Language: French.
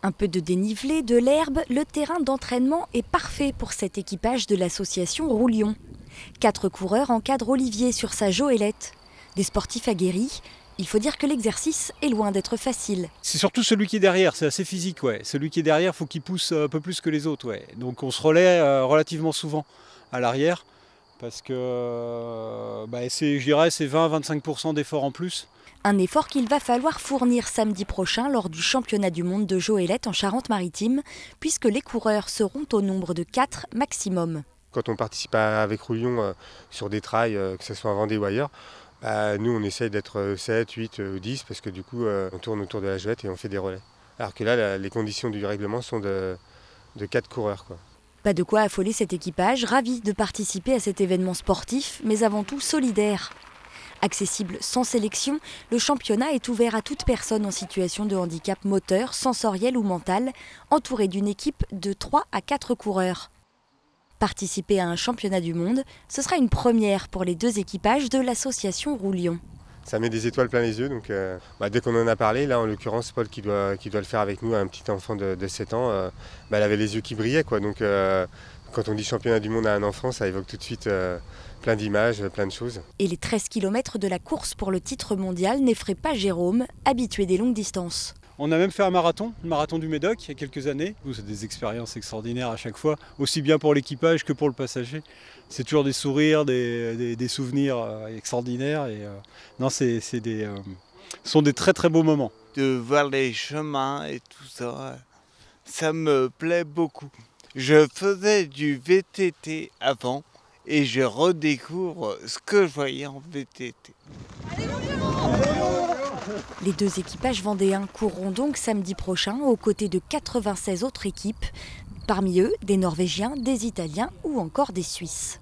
Un peu de dénivelé, de l'herbe, le terrain d'entraînement est parfait pour cet équipage de l'association Roulion. 4 coureurs encadrent Olivier sur sa Joëlette. Des sportifs aguerris, il faut dire que l'exercice est loin d'être facile. C'est surtout celui qui est derrière, c'est assez physique. Ouais. Celui qui est derrière, il faut qu'il pousse un peu plus que les autres. Ouais. Donc on se relaie relativement souvent à l'arrière parce que je dirais c'est 20-25% d'effort en plus. Un effort qu'il va falloir fournir samedi prochain lors du championnat du monde de Joëlette en Charente-Maritime, puisque les coureurs seront au nombre de 4 maximum. Quand on participe avec Roulion sur des trails, que ce soit en Vendée ou ailleurs, nous on essaye d'être 7, 8 ou 10 parce que du coup on tourne autour de la Joëlette et on fait des relais. Alors que là les conditions du règlement sont de 4 coureurs, quoi. Pas de quoi affoler cet équipage, ravi de participer à cet événement sportif, mais avant tout solidaire. Accessible sans sélection, le championnat est ouvert à toute personne en situation de handicap moteur, sensoriel ou mental, entourée d'une équipe de 3 à 4 coureurs. Participer à un championnat du monde, ce sera une première pour les 2 équipages de l'association Roulion. Ça met des étoiles plein les yeux, donc dès qu'on en a parlé, là en l'occurrence Paul qui doit le faire avec nous, un petit enfant de 7 ans, elle avait les yeux qui brillaient, quoi. Donc quand on dit championnat du monde à un enfant, ça évoque tout de suite plein d'images, plein de choses. Et les 13 km de la course pour le titre mondial n'effraient pas Jérôme, habitué des longues distances. On a même fait un marathon, le marathon du Médoc, il y a quelques années. C'est des expériences extraordinaires à chaque fois, aussi bien pour l'équipage que pour le passager. C'est toujours des sourires, des souvenirs extraordinaires. Et, ce sont des très très beaux moments. De voir les chemins et tout ça, ça me plaît beaucoup. Je faisais du VTT avant et je redécouvre ce que je voyais en VTT. Les 2 équipages vendéens courront donc samedi prochain aux côtés de 96 autres équipes, parmi eux des Norvégiens, des Italiens ou encore des Suisses.